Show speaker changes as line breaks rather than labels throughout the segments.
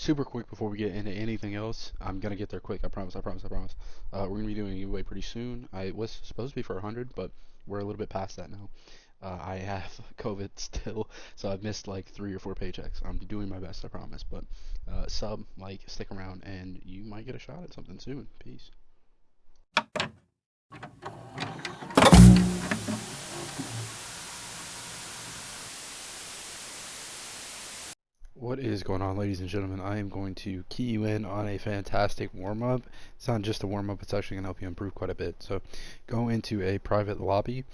super quick before we get into anything else. I'm gonna get there quick. I promise. I promise. I promise. We're gonna be doing a giveaway pretty soon. I was supposed to be for 100, but we're a little bit past that now. I have COVID still, so I've missed like 3 or 4 paychecks. I'm doing my best, I promise. But sub, like, stick around, and you might get a shot at something soon. Peace. What is going on, ladies and gentlemen? I am going to key you in on a fantastic warm-up. It's not just a warm-up, it's actually going to help you improve quite a bit. So go into a private lobby.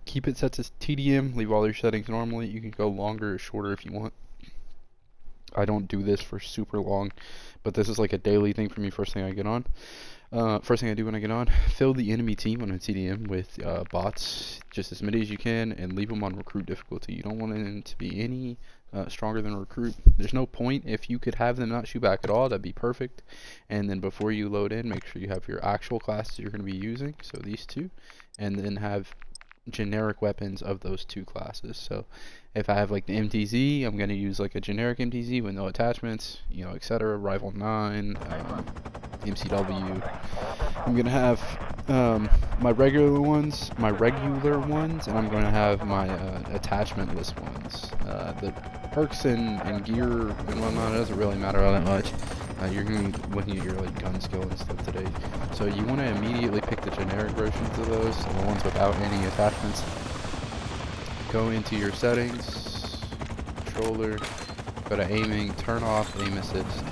Keep it set to TDM, leave all your settings normally. You can go longer or shorter if you want. I don't do this for super long, but this is like a daily thing for me first thing I get on. First thing I do when I get on, fill the enemy team on a TDM with bots, just as many as you can, and leave them on recruit difficulty. You don't want them to be any stronger than recruit. There's no point. If you could have them not shoot back at all, that'd be perfect. And then before you load in, make sure you have your actual classes you're going to be using, so these two, and then have generic weapons of those two classes. So if I have like the MTZ, I'm going to use like a generic MTZ with no attachments, you know, etc. Rival 9, MCW. I'm going to have my regular ones, and I'm going to have my attachmentless ones. The perks and gear and whatnot, it doesn't really matter all that much. You're going to be looking at your like gun skill and stuff today. So you want to immediately pick the generic versions of those, so the ones without any attachments. Go into your settings, controller, go to aiming, turn off aim assist.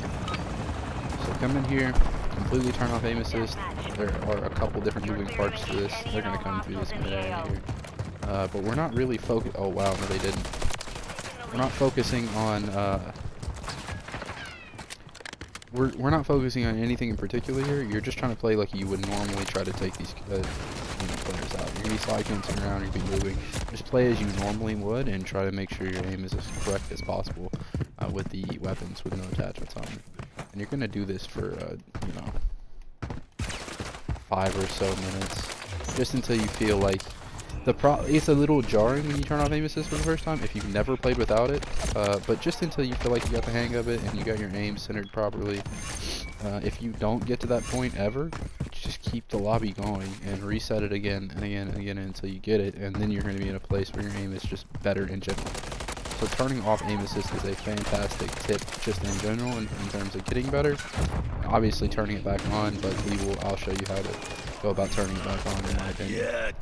So come in here, completely turn off aim assist. There are a couple different moving parts to this. They're going to come through this mid area here. But we're not really focused. Oh wow, no they didn't. We're not focusing on we're not focusing on anything in particular here. You're just trying to play like you would normally try to take these players out. You're gonna be sliding around, you're gonna be moving. Just play as you normally would and try to make sure your aim is as correct as possible with the weapons with no attachments on them. And you're gonna do this for 5 or so minutes, just until you feel like it's a little jarring when you turn off aim assist for the first time if you've never played without it, but just until you feel like you got the hang of it and you got your aim centered properly. If you don't get to that point ever, just keep the lobby going and reset it again and again and again until you get it, and then you're going to be in a place where your aim is just better in general. So turning off aim assist is a fantastic tip just in general in terms of getting better. Obviously turning it back on, but I'll show you how to go about turning it back on in my opinion.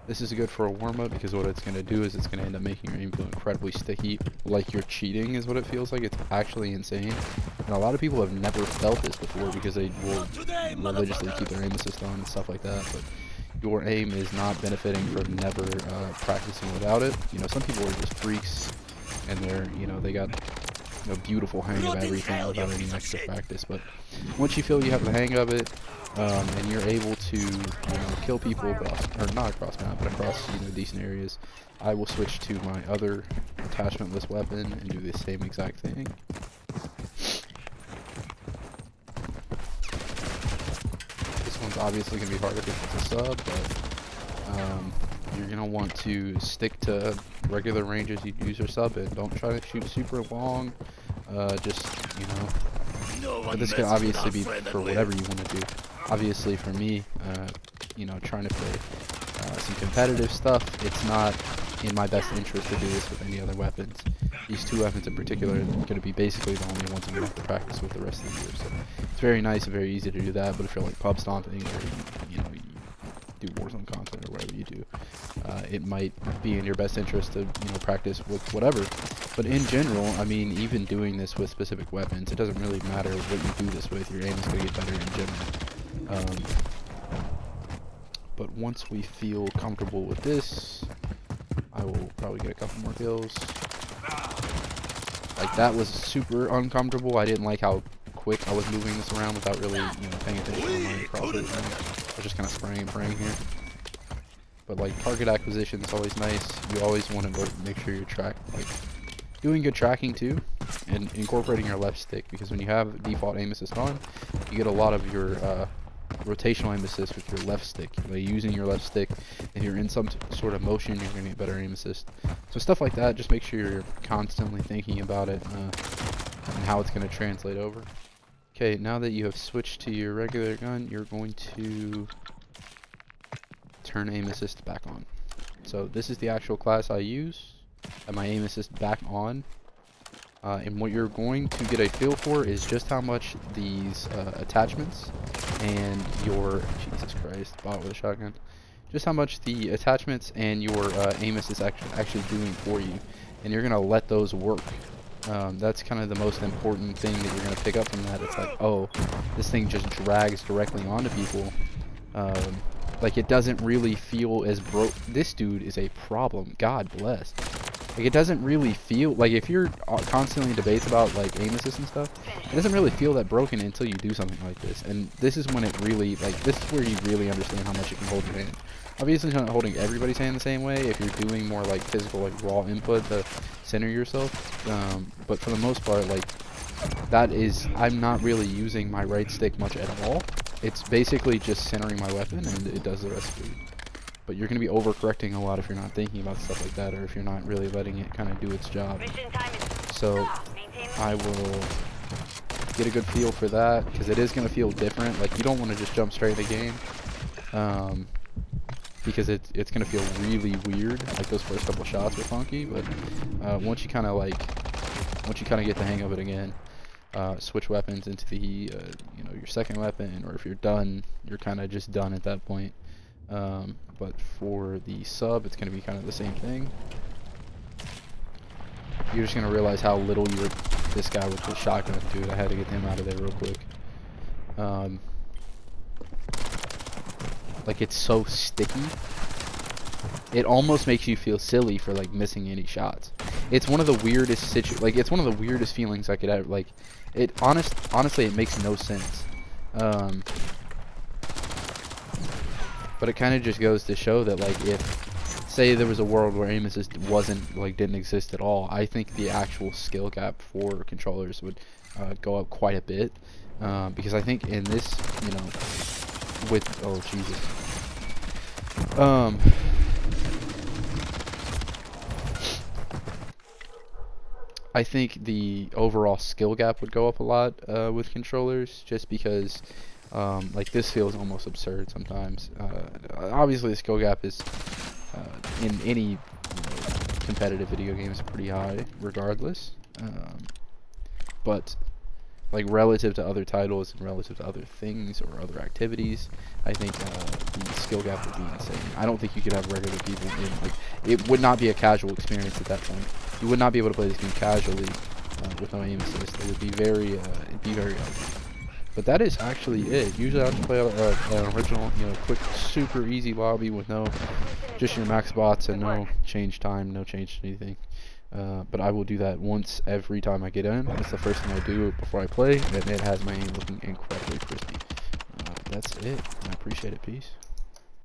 This is good for a warm-up because what it's going to do is it's going to end up making your aim feel incredibly sticky, like you're cheating is what it feels like. It's actually insane. And a lot of people have never felt this before because they will religiously keep their aim assist on and stuff like that, but your aim is not benefiting from never practicing without it. You know, some people are just freaks and they got beautiful hang of everything without any extra practice, but once you feel you have the hang of it, and you're able to kill people not across map, but across decent areas, I will switch to my other attachmentless weapon and do the same exact thing. This one's obviously going to be harder because it's a sub, but you're going to want to stick to regular ranges you use your sub in. Don't try to shoot super long, but this can obviously be for whatever you want to do. Obviously for me, trying to play some competitive stuff, it's not in my best interest to do this with any other weapons. These two weapons in particular are going to be basically the only ones I'm going to have to practice with the rest of the year. So it's very nice and very easy to do that, but if you're like pub stomping or you do Warzone content or whatever you do, it might be in your best interest to practice with whatever. But in general, I mean, even doing this with specific weapons, it doesn't really matter what you do this with. Your aim is going to get better in general. But once we feel comfortable with this, I will probably get a couple more kills. Like, that was super uncomfortable. I didn't like how quick I was moving this around without really paying attention to my crosses. I was just kind of spraying and praying here. But like, target acquisition is always nice. You always want to make sure you're doing good tracking too, and incorporating your left stick, because when you have default aim assist on, you get a lot of your rotational aim assist with your left stick. Like, using your left stick, if you're in some sort of motion, you're going to get better aim assist. So stuff like that, just make sure you're constantly thinking about it. and how it's going to translate over. Okay, now that you have switched to your regular gun, you're going to turn aim assist back on. So this is the actual class I use. And my aim assist back on. And what you're going to get a feel for is just how much these attachments and your, Jesus Christ, bot with a shotgun. Just how much the attachments and your aim assist actually doing for you. And you're going to let those work. That's kind of the most important thing that you're going to pick up from that. It's like, oh, this thing just drags directly onto people. Like, it doesn't really feel as broke. This dude is a problem. God bless. Like, it doesn't really feel like, if you're constantly in debates about like aim assist and stuff, it doesn't really feel that broken until you do something like this. And this is when it really, like, this is where you really understand how much you can hold your hand. Obviously, it's not holding everybody's hand the same way. If you're doing more like physical, like raw input to center yourself, but for the most part, like, that is, I'm not really using my right stick much at all. It's basically just centering my weapon, and it does the rest of it. But you're going to be overcorrecting a lot if you're not thinking about stuff like that, or if you're not really letting it kind of do its job. So I will get a good feel for that, because it is going to feel different. Like, you don't want to just jump straight in the game, because it's going to feel really weird. Like, those first couple shots were funky, but once you kind of get the hang of it again, switch weapons into the you know, your second weapon, or if you're done, you're kind of just done at that point. But for the sub, it's going to be kind of the same thing. You're just going to realize how little you were. This guy with the shotgun, dude, I had to get him out of there real quick. Like, it's so sticky. It almost makes you feel silly for like missing any shots. It's one of the weirdest it's one of the weirdest feelings I could ever, like, it honestly it makes no sense. But it kind of just goes to show that, like, if, say, there was a world where aim assist didn't exist at all, I think the actual skill gap for controllers would go up quite a bit. Because I think in this, you know, with, oh Jesus, I think the overall skill gap would go up a lot with controllers, just because like, this feels almost absurd sometimes. Obviously the skill gap is in any, you know, competitive video game is pretty high regardless, but like, relative to other titles and relative to other things or other activities, I think the skill gap would be insane. I don't think you could have regular people in, like, it would not be a casual experience at that point. You would not be able to play this game casually with no aim assist. It would be very, it'd be very ugly. But that is actually it. Usually I have to play an original, you know, quick, super easy lobby with no, just your max bots and no change time, no change to anything. But I will do that once every time I get in. That's the first thing I do before I play, and it has my aim looking incredibly crispy. But that's it. I appreciate it. Peace.